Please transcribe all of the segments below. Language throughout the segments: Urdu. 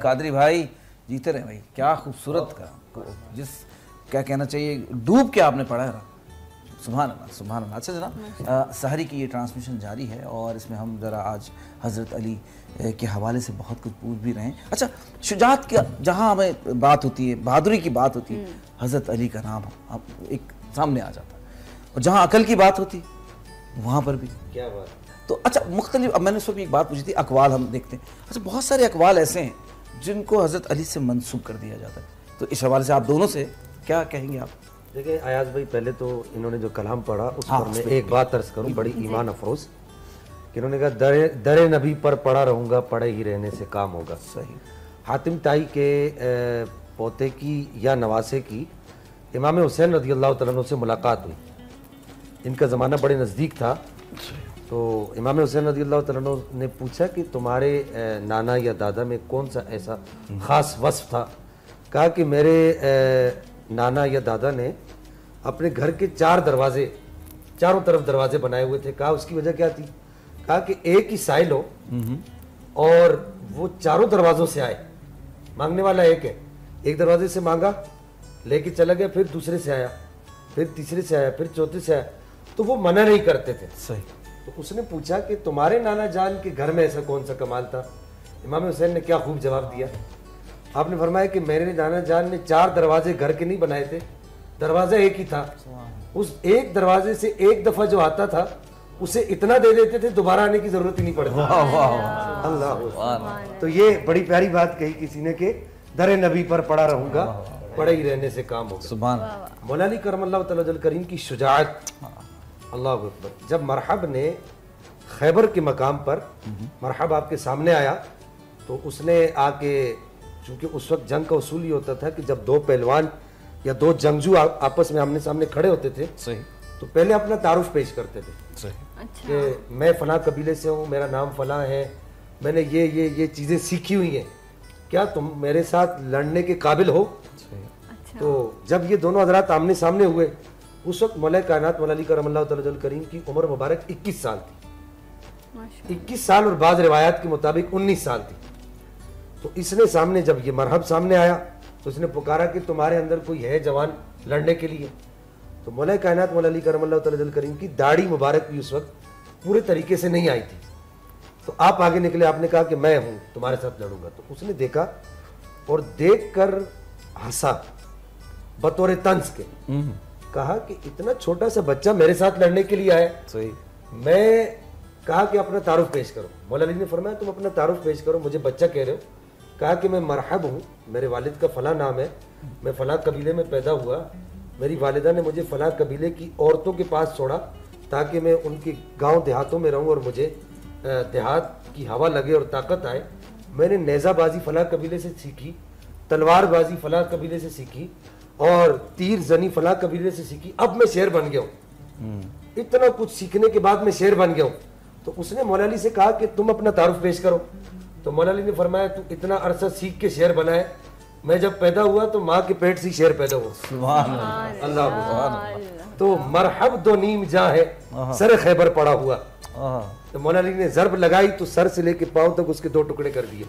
قادری بھائی جیتے رہے بھائی, کیا خوبصورت کا جس کیا کہنا چاہیے ڈوب کے آپ نے پڑھا ہے. سبحان اللہ سبحان اللہ. اچھا جناب, سحری کی یہ ٹرانسمیشن جاری ہے اور اس میں ہم ذرا آج حضرت علی کے حوالے سے بہت کچھ پوچھ بھی رہے ہیں. اچھا, شجاعت کا جہاں ہمیں بات ہوتی ہے, بہادری کی بات ہوتی ہے, حضرت علی کا نام ایک سامنے آ جاتا ہے, اور جہاں عقل کی بات ہوتی وہاں پر بھی کیا بات. تو اچھا مختلف, اب میں نے اس وقت ایک بات پوچھی تھی, اقوال ہم دیکھتے ہیں. اچھا بہت سارے اقوال ایسے ہیں جن کو حضرت علی سے منسوب کر دیا جاتا ہے, تو اس حوالے سے آپ دونوں سے کیا کہیں گے آپ؟ دیکھیں ایاز بھائی, پہلے تو انہوں نے جو کلام پڑھا اس پر میں ایک بات عرض کروں بڑی ایمان افروز, کہ انہوں نے کہا در نبی پر پڑا رہوں گا, پڑے ہی رہنے سے کام ہوگا. صحیح. حاتم طائی کے پوتے کی یا نواسے کی امام حسین رضی اللہ تعالیٰ عنہ سے ملاقات ہوئی. ان کا زمانہ بڑے نزدیک تھا, تو امام حسین رضی اللہ تعالیٰ عنہ نے پوچھا کہ تمہارے نانا یا دادا میں کون سا ایسا خاص وصف تھا. کہا کہ میرے نانا یا دادا نے اپنے گھر کے 4 دروازے, چاروں طرف دروازے بنائے ہوئے تھے. کہا اس کی وجہ کیا تھی؟ کہا کہ ایک ہی سائل ہو اور وہ چاروں دروازوں سے آئے. مانگنے والا ایک ہے, ایک دروازے سے مانگا, لے کے چلا گیا, پھر دوسرے سے آیا, پھر تیسرے سے آیا, پھر چوتھے سے آیا, تو وہ منع نہیں کرتے تھے. صحیح. تو اس نے پوچھا کہ تمہارے نانا جان کے گھر میں ایسا کون سا کمال تھا؟ امام حسین نے کیا خوب جواب دیا. آپ نے فرمایا کہ میرے نانا جان نے 4 دروازے گھر کے نہیں بنائے تھے, دروازہ ایک ہی تھا. اس ایک دروازے سے ایک دفعہ جو آتا تھا اسے اتنا دے دیتے تھے, دوبارہ آنے کی ضرورت ہی نہیں پڑتی. اللہ. تو یہ بڑی پیاری بات کہی کسی نے کہ در نبی پر پڑا رہوں گا, پڑے ہی رہنے سے کام ہوگا. سبحان. مولا علی کرم اللہ تعالی جل کریم کی شجاعت, اللہ اکبر. جب مرحب نے خیبر کے مقام پر مرحب آپ کے سامنے آیا, تو اس نے آ کے, چونکہ اس وقت جنگ کا اصول یہ ہوتا تھا کہ جب 2 پہلوان یا 2 جنگجو آپس میں آمنے سامنے کھڑے ہوتے تھے, صحیح, تو پہلے اپنا تعارف پیش کرتے تھے. صحیح. کہ میں فلاں قبیلے سے ہوں, میرا نام فلاں ہے, میں نے یہ چیزیں سیکھی ہوئی ہیں, کیا تم میرے ساتھ لڑنے کے قابل ہو؟ تو جب یہ دونوں حضرات آمنے سامنے ہوئے, اس وقت مولا کائنات مولا علی کرم اللہ تعالی جل کریم کی عمر مبارک 21 سال تھی. 21 سال اور بعض روایات کے مطابق 19 سال تھی. تو اس نے سامنے, جب یہ مرحب سامنے آیا, تو اس نے پکارا کہ تمہارے اندر کوئی ہے جوان لڑنے کے لیے؟ تو مولا کائنات مولا علی کرم اللہ تعالی جل کریم کی داڑھی مبارک بھی اس وقت پورے طریقے سے نہیں آئی تھی. تو آپ آگے نکلے, آپ نے کہا کہ میں ہوں, تمہارے ساتھ لڑوں گا. تو اس نے دیکھا اور دیکھ کر ہنسا بطور طنز کے, کہا کہ اتنا چھوٹا سا بچہ میرے ساتھ لڑنے کے لیے آیا. صحیح. میں کہا کہ اپنا تعارف پیش کرو. مولا علی نے فرمایا تم اپنا تعارف پیش کرو, مجھے بچہ کہہ رہے ہو. کہا کہ میں مرحب ہوں, میرے والد کا فلاں نام ہے, میں فلاں قبیلے میں پیدا ہوا, میری والدہ نے مجھے فلاں قبیلے کی عورتوں کے پاس چھوڑا تاکہ میں ان کے گاؤں دیہاتوں میں رہوں اور مجھے دیہات کی ہوا لگے اور طاقت آئے. میں نے نیزہ بازی فلاں قبیلے سے سیکھی, تلوار بازی فلاں قبیلے سے سیکھی, اور تیر زنی فلاں قبیلے سے سیکھی. اب میں شیر بن گیا ہوں. اتنا کچھ سیکھنے کے بعد میں شیر بن گیا ہوں. تو اس نے مولا علی سے کہا کہ تم اپنا تعارف پیش کرو. تو مولا علی نے فرمایا تو اتنا عرصہ سیکھ کے شیر بنا ہے, میں جب پیدا ہوا تو ماں کے پیٹ سے شیر پیدا ہوا. سبحان اللہ. اللہ. تو مرحب 2 نیم جاں ہے, سر خیبر پڑا ہوا. تو مولا علی نے ضرب لگائی تو سر سے لے کے پاؤں تک اس کے 2 ٹکڑے کر دیے.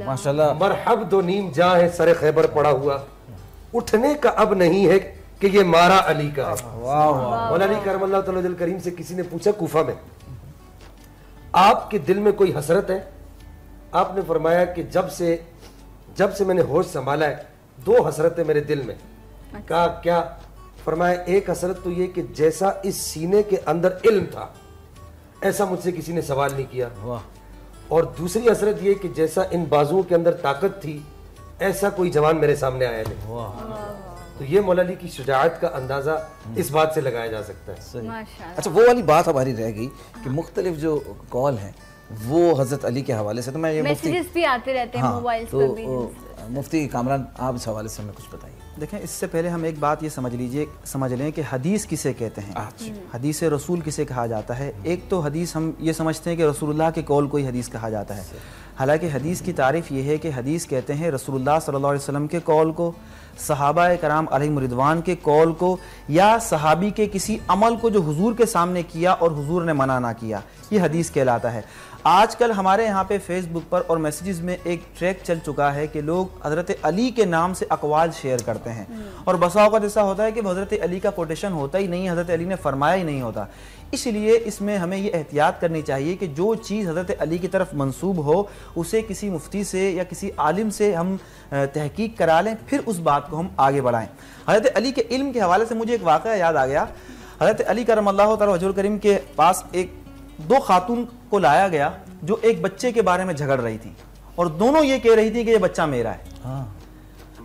ماشاءاللہ. مرحب 2 نیم جاں ہے, سر خیبر پڑا ہوا, اٹھنے کا اب نہیں ہے کہ یہ مارا علی کا ہے. مولا علی کرم اللہ تعالی جل کریم سے کسی نے پوچھا کوفہ میں, آپ کے دل میں کوئی حسرت ہے؟ آپ نے فرمایا کہ جب سے میں نے ہوش سنبھالا ہے 2 حسرتیں میرے دل میں. کہا کیا؟ فرمایا ایک حسرت تو یہ کہ جیسا اس سینے کے اندر علم تھا ایسا مجھ سے کسی نے سوال نہیں کیا, اور دوسری حسرت یہ کہ جیسا ان بازوؤں کے اندر طاقت تھی ایسا کوئی جوان میرے سامنے آیا نہیں. تو یہ مولا علی کی شجاعت کا اندازہ اس بات سے لگایا جا سکتا ہے. اچھا وہ والی بات ہماری رہ گئی کہ مختلف جو قول ہیں وہ حضرت علی کے حوالے سے, تو میں یہ میسیجز بھی آتے رہتے ہیں موبائلز پر بھی. مفتی کامران آپ اس حوالے سے ہمیں کچھ بتائیے. دیکھیں اس سے پہلے ہم ایک بات یہ سمجھ لیں کہ حدیث کسے کہتے ہیں, حدیث رسول کسے کہا جاتا ہے. ایک تو حدیث ہم یہ سمجھتے ہیں کہ رسول اللہ کے قول کو ہی حدیث کہا جاتا ہے, حالانکہ حدیث کی تعریف یہ ہے کہ حدیث کہتے ہیں رسول اللہ صلی اللہ علیہ وسلم کے قول کو, صحابہ کرام علیہم رضوان کے قول کو, یا صحابی کے کسی عمل کو جو حضور کے سامنے کیا اور حضور نے منع نہ کیا, یہ حدیث کہلاتا ہے. آج کل ہمارے یہاں پہ فیس بک پر اور میسیجز میں ایک ٹریک چل چکا ہے کہ لوگ حضرت علی کے نام سے اقوال شیئر کرتے ہیں، اور بسا اوقات ایسا ہوتا ہے کہ حضرت علی کا کوٹیشن ہوتا ہی نہیں، حضرت علی نے فرمایا ہی نہیں ہوتا۔ اس لیے اس میں ہمیں یہ احتیاط کرنی چاہیے کہ جو چیز حضرت علی کی طرف منسوب ہو اسے کسی مفتی سے یا کسی عالم سے ہم تحقیق کرا لیں، پھر اس بات کو ہم آگے بڑھائیں۔ حضرت علی کے علم کے حوالے سے مجھے ایک واقعہ یاد آ گیا۔ حضرت علی کرم اللہ تعالی وجہہ الکریم کے پاس دو خاتون کو لایا گیا جو ایک بچے کے بارے میں جھگڑ رہی تھی، اور دونوں یہ کہہ رہی تھی کہ یہ بچہ میرا ہے۔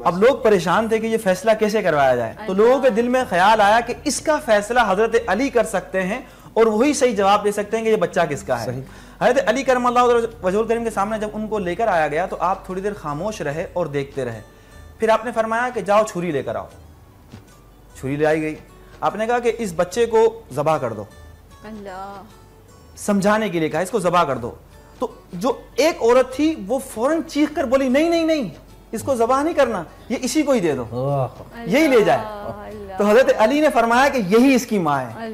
اب لوگ پریشان تھے کہ یہ فیصلہ کیسے کروایا جائے، تو لوگوں کے دل میں خیال آیا کہ اس کا فیصلہ حضرت علی کر سکتے ہیں اور وہی صحیح جواب دے سکتے ہیں کہ یہ بچہ کس کا ہے۔ حضرت علی کرم اللہ وجہہ الکریم کے سامنے جب ان کو لے کر آیا گیا تو آپ تھوڑی دیر خاموش رہے اور دیکھتے رہے، پھر آپ نے فرمایا کہ جاؤ چھری لے کر آؤ۔ چھری لے آئی گئی، آپ نے کہا کہ اس بچے کو ذبح کر دو، اللہ سمجھانے کے لیے کہا اس کو ذبح کر دو۔ تو جو ایک عورت تھی وہ فوراً چیخ کر بولی نہیں نہیں نہیں، اس کو ذبح نہیں کرنا، یہ اسی کو ہی دے دو، یہی لے جائے۔ تو حضرت علی نے فرمایا کہ یہی اس کی ماں ہے،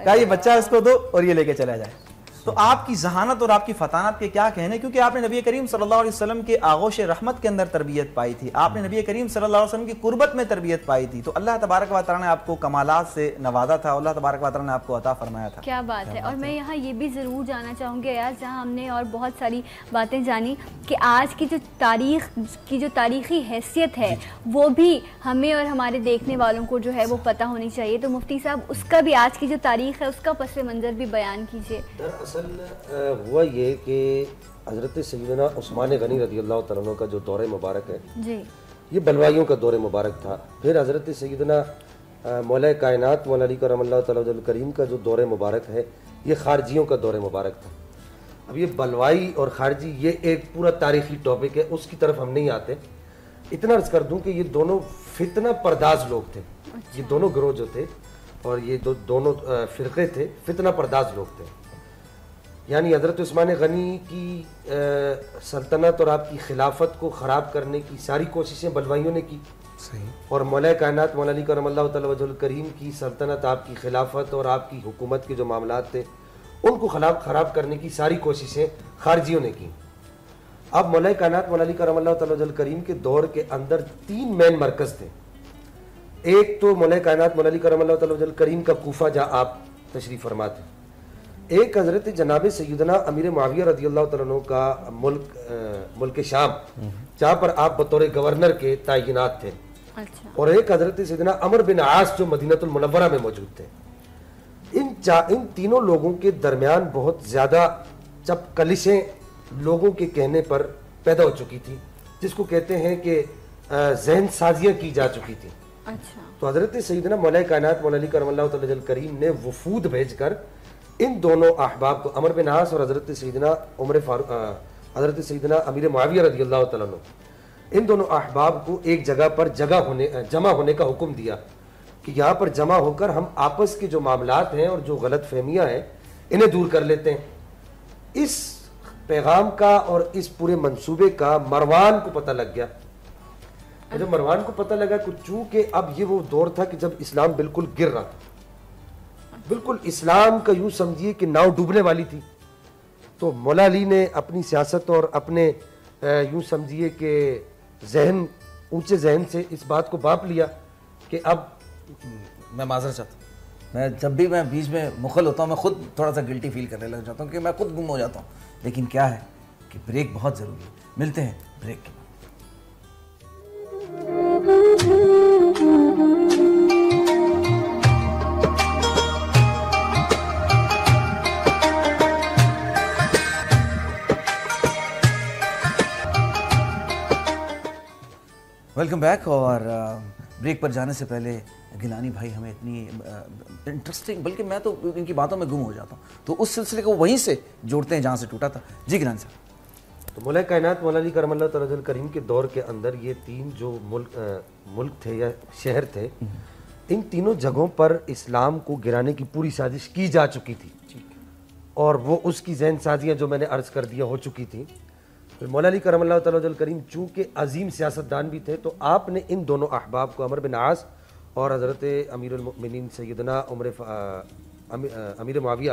کہا یہ بچہ اس کو دو اور یہ لے کے چلا جائے۔ تو آپ کی ذہانت اور آپ کی فطانت کے کیا کہنے، کیونکہ آپ نے نبی کریم صلی اللہ علیہ وسلم کے آغوش رحمت کے اندر تربیت پائی تھی، آپ نے نبی کریم صلی اللہ علیہ وسلم کی قربت میں تربیت پائی تھی، تو اللہ تبارک و تعالیٰ نے آپ کو کمالات سے نوازا تھا، اللہ تبارک و تعالیٰ نے آپ کو عطا فرمایا تھا۔ کیا بات ہے۔ اور میں یہاں یہ بھی ضرور جاننا چاہوں گی یار، جہاں ہم نے اور بہت ساری باتیں جانی کہ آج کی جو تاریخ کی جو تاریخی حیثیت ہے وہ بھی ہمیں اور ہمارے دیکھنے والوں کو جو ہے وہ پتہ ہونی چاہیے، تو مفتی صاحب اس کا بھی آج کی جو تاریخ ہے اس کا پس منظر بھی بیان کیجیے۔ دراصل ہوا یہ کہ حضرت سیدنا عثمان غنی رضی اللہ تعالیٰ عنہ کا جو دور مبارک ہے جی یہ بلوائیوں کا دور مبارک تھا۔ پھر حضرت سیدنا مولا کائنات مولا علی کرم اللہ تعالیٰ وجہ الکریم کا جو دور مبارک ہے یہ خارجیوں کا دور مبارک تھا۔ اب یہ بلوائی اور خارجی یہ ایک پورا تاریخی ٹاپک ہے، اس کی طرف ہم نہیں آتے۔ اتنا عرض کر دوں کہ یہ دونوں فتنہ پرداز لوگ تھے، یہ دونوں گروہ جو تھے اور یہ دونوں فرقے تھے فتنہ پرداز لوگ تھے۔ یعنی حضرت عثمان غنی کی سلطنت اور آپ کی خلافت کو خراب کرنے کی ساری کوششیں بلوائیوں نے کی، اور مولا کائنات مولا علی کرم اللہ تعالی وجہ الکریم کی سلطنت، آپ کی خلافت اور آپ کی حکومت کے جو معاملات تھے ان کو خراب کرنے کی ساری کوششیں خارجیوں نے کی۔ اب مولا کائنات مولا علی کرم اللہ تعالی وجہ الکریم کے دور کے اندر 3 مین مرکز تھے۔ ایک تو مولا کائنات مولا علی کرم اللہ تعالی وجہ الکریم کا کوفہ جہاں آپ تشریف فرما تھے، ایک حضرت جناب سیدنا امیر معاویہ رضی اللہ تعالیٰ عنہ کا ملک شام جہاں پر آپ بطور گورنر کے تعینات تھے، اور ایک حضرت سیدنا عمر بن عاص جو مدینہ المنورہ میں موجود تھے۔ ان تینوں لوگوں کے درمیان بہت زیادہ کلشیں لوگوں کے کہنے پر پیدا ہو چکی تھی، جس کو کہتے ہیں کہ ذہن سازیاں کی جا چکی تھی۔ تو حضرت سیدنا مولا کائنات مولا علی کرم اللہ تعالی وجہ الکریم نے وفود بھیج کر ان دونوں احباب کو، عمر بن عاص اور حضرت سیدنا حضرت سیدنا امیر معاویہ رضی اللہ تعالیٰ عنہ، ان دونوں احباب کو ایک جگہ پر جمع ہونے کا حکم دیا کہ یہاں پر جمع ہو کر ہم آپس کے جو معاملات ہیں اور جو غلط فہمیاں ہیں انہیں دور کر لیتے ہیں۔ اس پیغام کا اور اس پورے منصوبے کا مروان کو پتہ لگ گیا۔ جب مروان کو پتہ لگا کہ چونکہ اب یہ وہ دور تھا کہ جب اسلام بالکل گر رہا تھا، بالکل اسلام کا یوں سمجھیے کہ ناؤ ڈوبنے والی تھی، تو مولا علی نے اپنی سیاست اور اپنے یوں سمجھیے کہ اونچے ذہن سے اس بات کو بانپ لیا کہ اب میں معذرت چاہتا ہوں، میں جب بھی میں بیچ میں مخل ہوتا ہوں میں خود تھوڑا سا گلٹی فیل کرنے لگ جاتا ہوں کہ میں خود گم ہو جاتا ہوں، لیکن کیا ہے کہ بریک بہت ضروری ہے۔ ملتے ہیں بریک کے بعد۔ Welcome back. اور بریک پر جانے سے پہلے گیلانی بھائی ہمیں اتنی انٹرسٹنگ، بلکہ میں تو ان کی باتوں میں گم ہو جاتا ہوں، تو اس سلسلے کو وہیں سے جوڑتے ہیں جہاں سے ٹوٹا تھا۔ جی گیلانی صاحب۔ تو مولا کائنات مولا علی کرم اللہ تعالی الکریم کے دور کے اندر یہ 3 جو ملک تھے یا شہر تھے، ان تینوں جگہوں پر اسلام کو گرانے کی پوری سازش کی جا چکی تھی، اور وہ اس کی ذہن سازیاں جو میں نے عرض کر دیا ہو چکی تھیں۔ مولا علی کرم اللہ تعالی الکریم چونکہ عظیم سیاستدان بھی تھے، تو آپ نے ان دونوں احباب کو، عمر بن عاص اور حضرت امیر المؤمنین سیدنا امیر معاویہ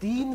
3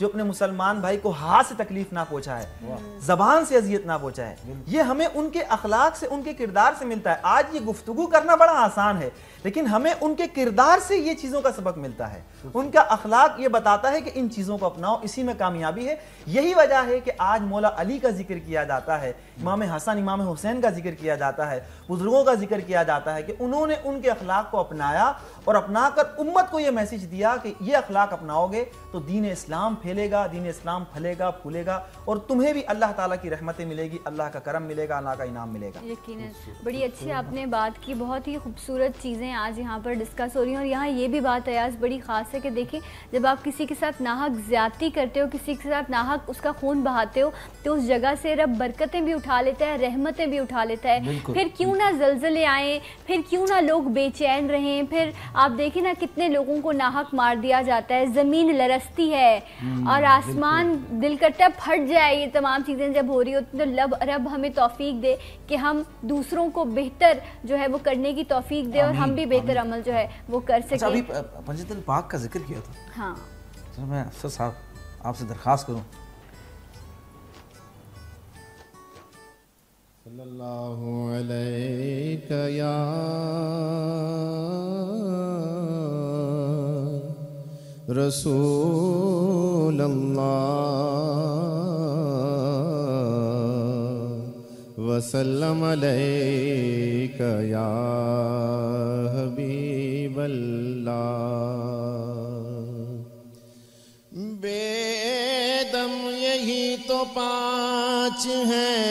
جو اپنے مسلمان بھائی کو ہاتھ سے تکلیف نہ پہنچائے, زبان سے اذیت نہ پہنچائے. یہ ہمیں ان کے اخلاق سے, ان کے کردار سے ملتا ہے. آج یہ گفتگو کرنا بڑا آسان ہے, لیکن ہمیں ان کے کردار سے یہ چیزوں کا سبق ملتا ہے. ان کا اخلاق یہ بتاتا ہے کہ ان چیزوں کو اپناؤ, اسی میں کامیابی ہے. یہی وجہ ہے کہ آج مولا علی کا ذکر کیا جاتا ہے, امام حسن امام حسین کا ذکر کیا جاتا ہے, بزرگوں کا ذکر کیا جاتا ہے کہ انہوں نے ان کے اخلاق کو اپنایا اور اپنا کر امت کو یہ میسج دیا کہ یہ اخلاق اپناؤ گے تو دین اسلام پھیلے گا, دین اسلام پھلے گا, پھولے گا, اور تمہیں بھی اللہ تعالیٰ کی رحمتیں ملے گی, اللہ کا کرم ملے گا, اللہ کا انعام ملے گا. یقیناً بڑی اچھی آپ نے بات کی, بہت ہی خوبصورت چیزیں آج یہاں پر ڈسکس ہو رہی ہیں. اور یہاں یہ بھی بات ایاز بڑی خاص ہے کہ دیکھیں جب آپ کسی کے ساتھ ناحق زیادتی کرتے ہو, کسی کے ساتھ ناحق اس کا خون بہاتے ہو, تو اس جگہ سے رب برکتیں بھی اٹھا لیتا ہے, رحمتیں بھی اٹھا لیتا ہے. پھر کیوں نہ زلزلے آئیں, پھر کیوں نہ لوگ بے چین رہیں, پھر آپ دیکھیں نا کتنے لوگوں کو ناحق مار دیا جاتا ہے, زمین لرزتی ہے اور آسمان دل کرتا پھٹ جائے. یہ تمام چیزیں جب ہو رہی ہوتی تو رب ہمیں توفیق دے کہ ہم دوسروں کو بہتر جو ہے وہ کرنے کی توفیق دے, اور ہم بھی بہتر عمل جو ہے وہ کر سکیں. ابھی پنجت الپاک کا ذکر کیا تھا, ہاں چلو میں افسر صاحب آپ سے درخواست کروں. صلی اللہ علیہ یا رسول اللہ وسلم علیک یا حبیب اللہ. بے دم یہی تو 5 ہیں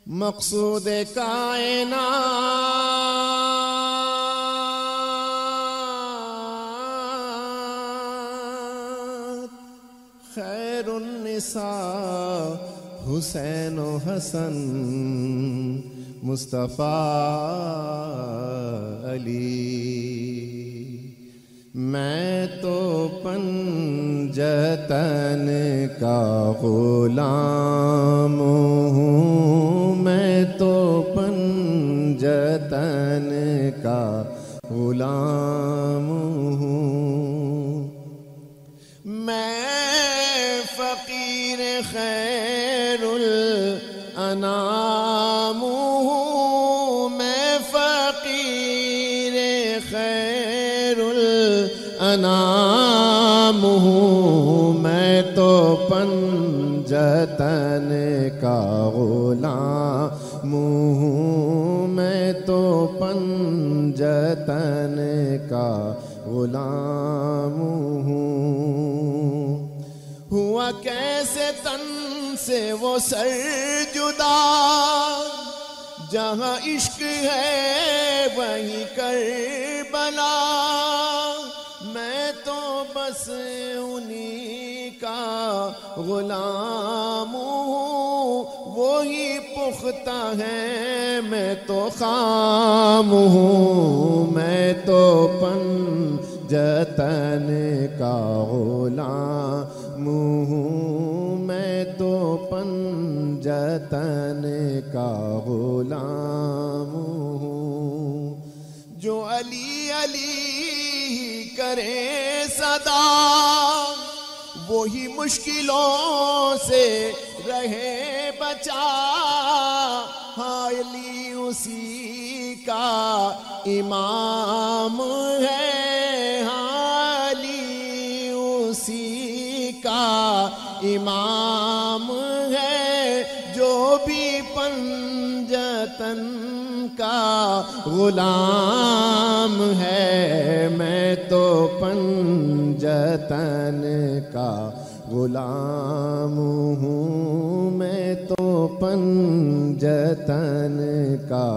مقصود کائنات, خیر النساء حسین و حسن مصطفیٰ علی. میں تو پنجتن کا غلام ہوں, میں تو پنجتن کا غلام ہوں. میں فقیر خیر الانام ہوں, میں فقیر خیر الانام ہوں. میں تو پنجتن کا غلام ہوں, میں تو پنجتن کا غلام ہوں. ہوا کیسے تن سے وہ سر جدا, جہاں عشق ہے وہیں کربلا. میں تو بس انہی کا غلام ہوں, وہی پختہ ہے میں تو خام ہوں. میں تو پنجتن کا غلام ہوں, میں تو پنجتن کا غلام ہوں. جو علی علی کرے صدا وہی مشکلوں سے رہے بچا. علی اسی کا امام ہے, علی اسی کا امام ہے, جو بھی پنجتن کا غلام ہے. میں تو پنجتن کا غلام ہوں, میں تو پنجتن کا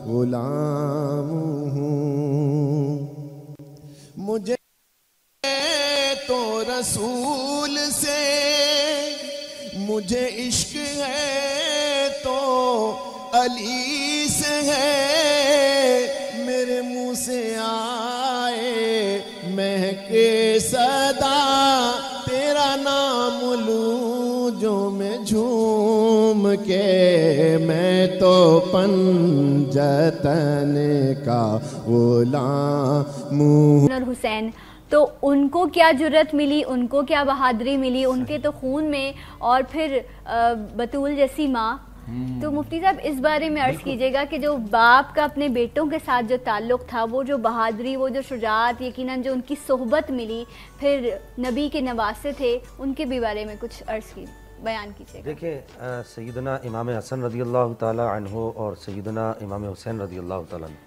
غلام ہوں. مجھے تو رسول سے مجھے عشق ہے تو علی سے ہے, میرے منہ سے آئے مہکے صدا, تیرا نام لوں جو میں جھوم کے. میں تو پنجتن کا غلام ہوں. اور حسین تو ان کو کیا جرت ملی, ان کو کیا بہادری ملی, ان کے تو خون میں, اور پھر بطول جیسی ماں. تو مفتی صاحب اس بارے میں عرض کیجیے گا کہ جو باپ کا اپنے بیٹوں کے ساتھ جو تعلق تھا, وہ جو بہادری, وہ جو شجاعت, یقیناً جو ان کی صحبت ملی, پھر نبی کے نواسے تھے, ان کے بھی بارے میں کچھ عرض بیان کیجیے گا. دیکھیں سیدنا امام حسن رضی اللہ تعالی عنہ اور سیدنا امام حسین رضی اللہ تعالیٰ عنہ,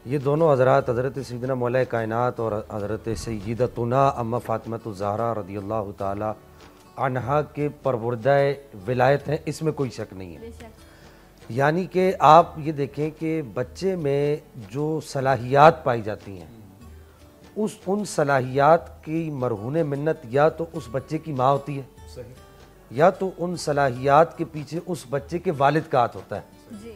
یہ دونوں حضرات حضرت سیدنا مولا کائنات اور حضرت سیدتنا ام فاطمہ الزہرا رضی اللہ تعالی عنہا کے پروردہ ولایت ہیں, اس میں کوئی شک نہیں ہے. یعنی کہ آپ یہ دیکھیں کہ بچے میں جو صلاحیات پائی جاتی ہیں, ان صلاحیات کی مرہون منت یا تو اس بچے کی ماں ہوتی ہے, یا تو ان صلاحیات کے پیچھے اس بچے کے والد کا ہاتھ ہوتا ہے.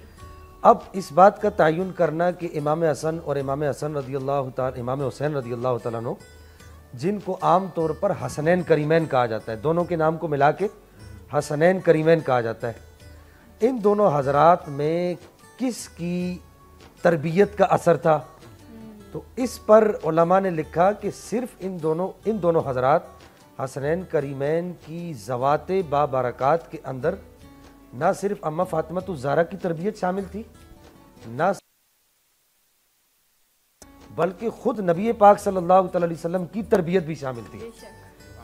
اب اس بات کا تعین کرنا کہ امام حسن اور امام حسن رضی اللہ تعالی, امام حسین رضی اللہ تعالیٰ عنہ, جن کو عام طور پر حسنین کریمین کہا جاتا ہے, دونوں کے نام کو ملا کے حسنین کریمین کہا جاتا ہے, ان دونوں حضرات میں کس کی تربیت کا اثر تھا؟ تو اس پر علماء نے لکھا کہ صرف ان دونوں حضرات حسنین کریمین کی ذوات بابرکات کے اندر نہ صرف اماں فاطمہ الزہرا کی تربیت شامل تھی, نہ بلکہ خود نبی پاک صلی اللہ تعالی علیہ وسلم کی تربیت بھی شامل تھی,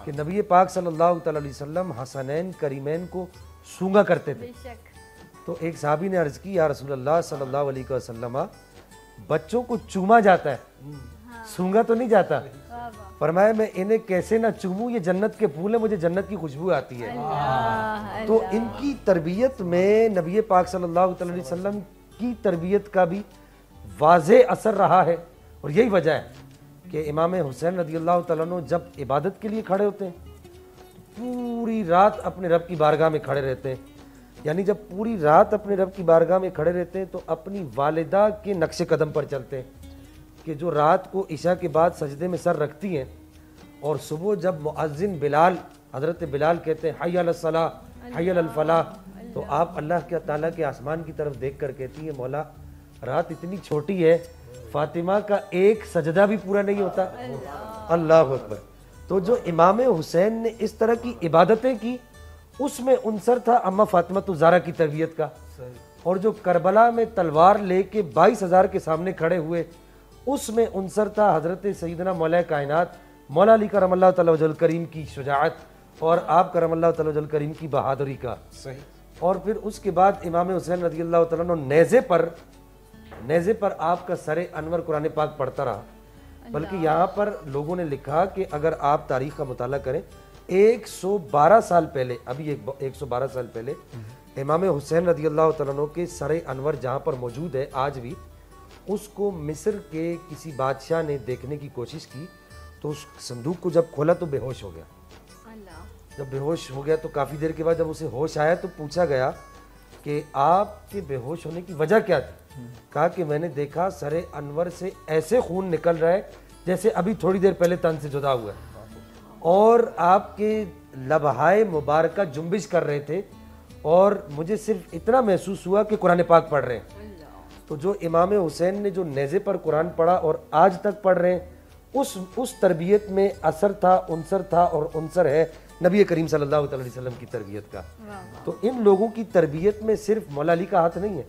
کہ نبی پاک صلی اللہ تعالی علیہ وسلم حسنین کریمین کو سونگا کرتے تھے. تو ایک صحابی نے عرض کی, یا رسول اللہ صلی اللہ علیہ وسلم, بچوں کو چوما جاتا ہے, سونگا تو نہیں جاتا. فرمایا میں انہیں کیسے نہ چوموں, یہ جنت کے پھول ہیں, مجھے جنت کی خوشبو آتی ہے. تو ان کی تربیت میں نبی پاک صلی اللہ تعالی علیہ وسلم کی تربیت کا بھی واضح اثر رہا ہے, اور یہی وجہ ہے کہ امام حسین رضی اللہ تعالیٰ عنہ جب عبادت کے لیے کھڑے ہوتے ہیں, پوری رات اپنے رب کی بارگاہ میں کھڑے رہتے ہیں. یعنی جب پوری رات اپنے رب کی بارگاہ میں کھڑے رہتے ہیں تو اپنی والدہ کے نقش قدم پر چلتے ہیں, کہ جو رات کو عشاء کے بعد سجدے میں سر رکھتی ہیں, اور صبح جب مؤذن بلال, حضرت بلال کہتے ہیں حی علی الصلاۃ حی علی الفلاح, تو آپ اللہ کے تعالیٰ کے آسمان کی طرف دیکھ کر کہتی ہیں, مولا رات اتنی چھوٹی ہے, فاطمہ کا ایک سجدہ بھی پورا نہیں ہوتا. اللہ اکبر. تو جو امام حسین نے اس طرح کی عبادتیں کی, اس میں عنصر تھا اماں فاطمہ الزہرا کی تربیت کا. اور جو کربلا میں تلوار لے کے 22,000 کے سامنے کھڑے ہوئے, اس میں عنصر تھا حضرت سیدنا مولا کائنات مولا علی کرم اللہ تعالی وجہ الکریم کی شجاعت, اور آپ کرم اللہ تعالی وجہ الکریم کی بہادری کا. اور پھر اس کے بعد امام حسین رضی اللہ تعالیٰ عنہ نیزے پر آپ کا سر انور قرآن پاک پڑھتا رہا. بلکہ یہاں پر لوگوں نے لکھا کہ اگر آپ تاریخ کا مطالعہ کریں, 112 سال پہلے, ابھی 112 سال پہلے امام حسین رضی اللہ تعالیٰ عنہ کے سر انور جہاں پر موجود ہے آج بھی, اس کو مصر کے کسی بادشاہ نے دیکھنے کی کوشش کی, تو اس صندوق کو جب کھولا تو بے ہوش ہو گیا. جب بے ہوش ہو گیا تو کافی دیر کے بعد جب اسے ہوش آیا تو پوچھا گیا کہ آپ کے بے ہوش ہونے کی وجہ کیا تھی؟ کہا کہ میں نے دیکھا سر انور سے ایسے خون نکل رہا ہے جیسے ابھی تھوڑی دیر پہلے تن سے جدا ہوا ہے, اور آپ کے لبہائے مبارکہ جنبش کر رہے تھے, اور مجھے صرف اتنا محسوس ہوا کہ قرآن پاک پڑھ رہے ہیں. تو جو امام حسین نے جو نیزے پر قرآن پڑھا اور آج تک پڑھ رہے ہیں, اس تربیت میں اثر تھا, عنصر تھا, اور عنصر ہے نبی کریم صلی اللہ علیہ وسلم کی تربیت کا. تو ان لوگوں کی تربیت میں صرف مولا علی کا ہاتھ نہیں ہے,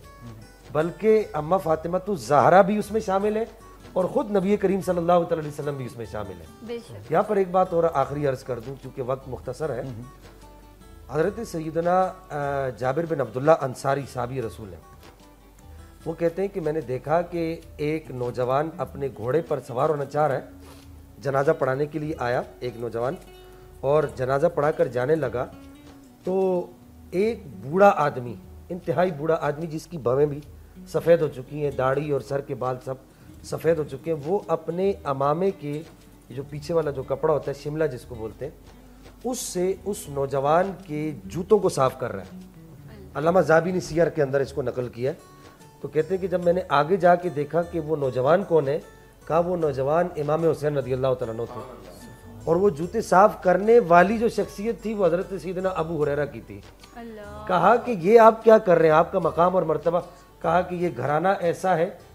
بلکہ اماں فاطمہ الزہرا بھی اس میں شامل ہے, اور خود نبی کریم صلی اللہ علیہ وسلم بھی اس میں شامل ہے. یہاں پر ایک بات اور آخری عرض کر دوں چونکہ وقت مختصر ہے. حضرت سیدنا جابر بن عبداللہ انصاری صحابی رسول ہیں, وہ کہتے ہیں کہ میں نے دیکھا کہ ایک نوجوان اپنے گھوڑے پر سوار ہونا چاہ رہا ہے, جنازہ پڑھانے کے لیے آیا ایک نوجوان, اور جنازہ پڑھا کر جانے لگا تو ایک بوڑھا آدمی, انتہائی بوڑھا آدمی جس کی بھویں بھی سفید ہو چکی ہیں, داڑھی اور سر کے بال سب سفید ہو چکے ہیں, وہ اپنے امامے کے جو پیچھے والا جو کپڑا ہوتا ہے شملہ جس کو بولتے ہیں, اس سے اس نوجوان کے جوتوں کو صاف کر رہا ہے. علامہ ذہبی نے سیر کے اندر اس کو نقل کیا. تو کہتے ہیں کہ جب میں نے آگے جا کے دیکھا کہ وہ نوجوان کون ہے, کہا وہ نوجوان امام حسین رضی اللہ تعالیٰ عنہ تھے, اور وہ جوتے صاف کرنے والی جو شخصیت تھی وہ حضرت سیدنا ابو ہریرہ کی تھی. کہا کہ یہ آپ کیا کر رہے ہیں, آپ کا مقام اور مرتبہ؟ کہا کہ یہ گھرانہ ایسا ہے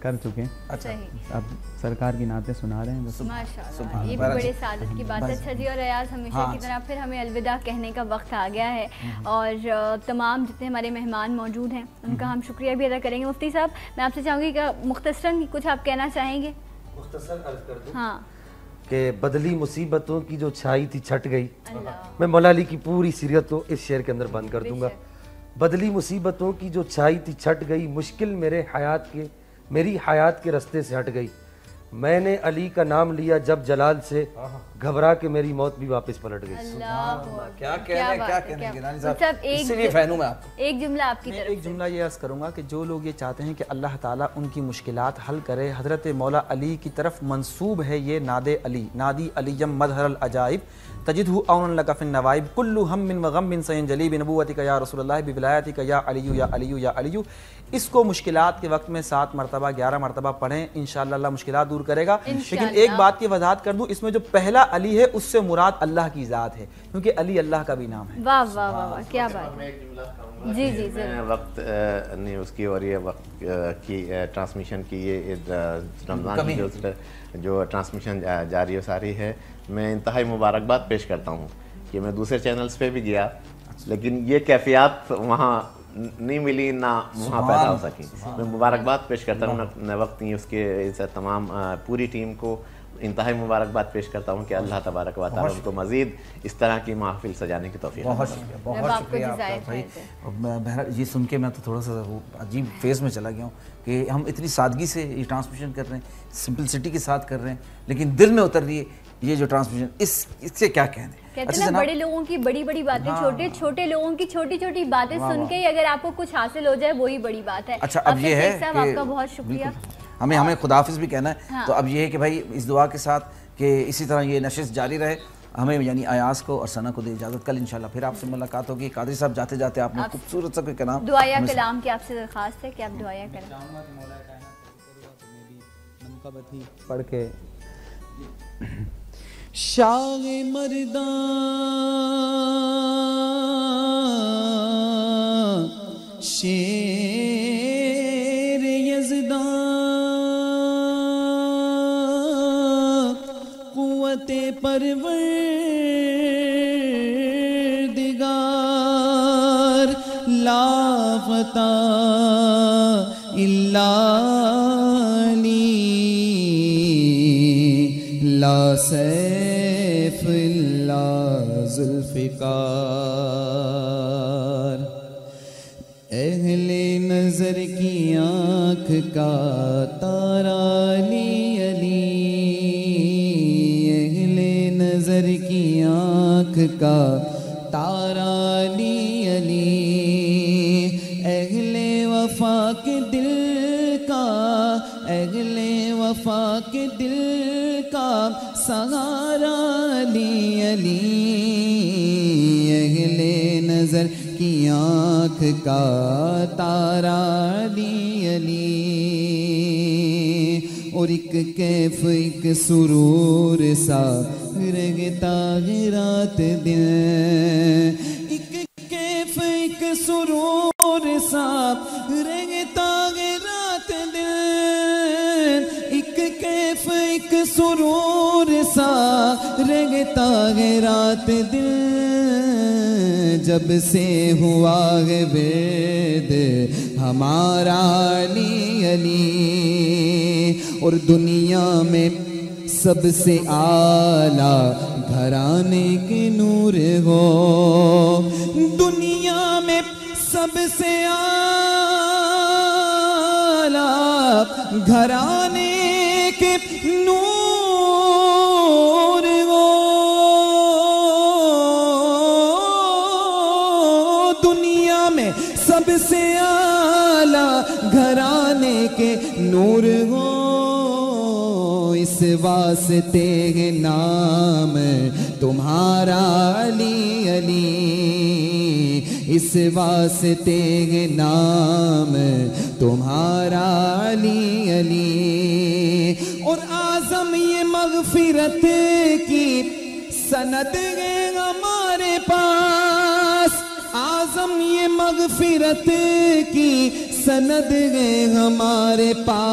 کر چکے ہیں. اچھا اب سرکار کی نعتیں سنا رہے ہیں بس. ماشاءاللہ یہ بھی بڑے سعادت کی بات ہے. اچھا جی، اور ایاز ہمیشہ کی طرح پھر ہمیں الوداع کہنے کا وقت آ گیا ہے اور تمام جتنے ہمارے مہمان موجود ہیں ان کا ہم شکریہ بھی ادا کریں گے. مفتی صاحب میں آپ سے چاہوں گی کہ مختصراً کچھ آپ کہنا چاہیں گے؟ مختصر عرض کر دوں ہاں کہ بدلی مصیبتوں کی جو چھائی تھی چھٹ گئی. میں مولا علی کی پوری سیرت کو اس شعر کے اندر بند کر دوں گا. بدلی مصیبتوں کی جو چھائی تھی چھٹ گئی، مشکل میری حیات کے رستے سے ہٹ گئی. میں نے علی کا نام لیا جب جلال سے، گھبرا کے میری موت بھی واپس پلٹ گئی. کیا کہنے گیلانی صاحب، اس سے بھی فہنوں میں آپ کو ایک جملہ آپ کی طرف سے. ایک جملہ یہ عرض کروں گا کہ جو لوگ یہ چاہتے ہیں کہ اللہ تعالیٰ ان کی مشکلات حل کرے، حضرت مولا علی کی طرف منسوب ہے یہ ناد علی. نادی علیم مظہر العجائب تجدہ اون لک فی النوائب کل ہم و غم سینجلی بنبوتک یا رسول اللہ بولایتک یا علی یا علی یا علی. اس کو مشکلات کے وقت میں 7 مرتبہ 11 مرتبہ پڑھیں، انشاءاللہ اللہ مشکلات دور کرے گا. لیکن ایک بات کی وضاحت کر دوں، اس میں جو پہلا علی ہے اس سے مراد اللہ کی ذات ہے، کیونکہ علی اللہ کا بھی نام ہے. واہ واہ واہ کیا بات ہے. جی جی وقت نیوز کی اور یہ وقت کی ٹرانسمیشن کی یہ رمضان کی جو ٹرانسمیشن جاری و ساری ہے، میں انتہائی مبارکباد پیش کرتا ہوں کہ میں دوسرے چینلز پہ بھی گیا لیکن یہ کیفیات وہاں نہیں ملی، نہ وہاں پیدا ہو سکی. میں مبارکباد پیش کرتا ہوں اپنے وقت نیوز کے تمام پوری ٹیم کو انتہائی مبارکباد پیش کرتا ہوں کہ اللہ تبارک و تعالیٰ ان کو مزید اس طرح کی محفل سجانے کی توفیق. بہت شکریہ، بہت شکریہ آپ کا بھائی. بہرحال یہ سن کے میں تو تھوڑا سا عجیب فیز میں چلا گیا ہوں کہ ہم اتنی سادگی سے یہ ٹرانسمیشن کر رہے ہیں، سمپلسٹی کے ساتھ کر رہے ہیں، لیکن دل میں اتر رہی ہے یہ جو ٹرانسمیشن. اس سے کیا کہنے؟ کہتے ہیں نا بڑے لوگوں کی بڑی بڑی باتیں، چھوٹے لوگوں کی چھوٹی چھوٹی باتیں سن کے اگر آپ کو کچھ حاصل ہو جائے وہی بڑی بات ہے. اچھا اب یہ ہے صاحب آپ کا بہت شکریہ. ہمیں خداحافظ بھی کہنا ہے، تو اب یہ ہے کہ بھائی اس دعا کے ساتھ کہ اسی طرح یہ نشست جاری رہے. ہمیں یعنی ایاز کو اور ثنا کو دے اجازت. کل انشاءاللہ پھر آپ سے ملاقات ہوگی. قادری صاحب جاتے جاتے آپ نے خوبصورت سا کوئی کلام دعایا کلام کی آپ سے درخواست ہے کہ آپ دعایا کریں. پڑھ کے شاہ مردان شیر یزدان قوت پروردگار لافتہ الا لا سیف اللہ ذوالفقار. اہل نظر کی آنکھ کا تارا علی علی، اہل نظر کی آنکھ کا تارا علی علی، اہل وفا کے دل کا، اہل وفا کے دل کا سہارا علی علی، اہل نظر کی آنکھ کا تارا علی علی. اور ایک کیف ایک سرور سا رگتا ہے رات دن، ایک کیف ایک سرور سا رگتا ہے رات دن، ایک کیف ایک سرور سا رگتا ہے رات دن. جب سے ہوا ہے ورد ہمارا علی علی، اور دنیا میں سب سے اعلیٰ گھرانے کے نور ہو، دنیا میں سب سے اعلیٰ گھرانے کے نور ہو، دنیا میں سب سے اعلیٰ گھرانے کے نور ہو. اس واسطے ہے نام تمہارا علی علی، اس واسطے ہے نام تمہارا علی علی. اور اعظم یہ مغفرت کی سند ہے ہمارے پاس، اعظم یہ مغفرت کی سند ہے ہمارے پاس.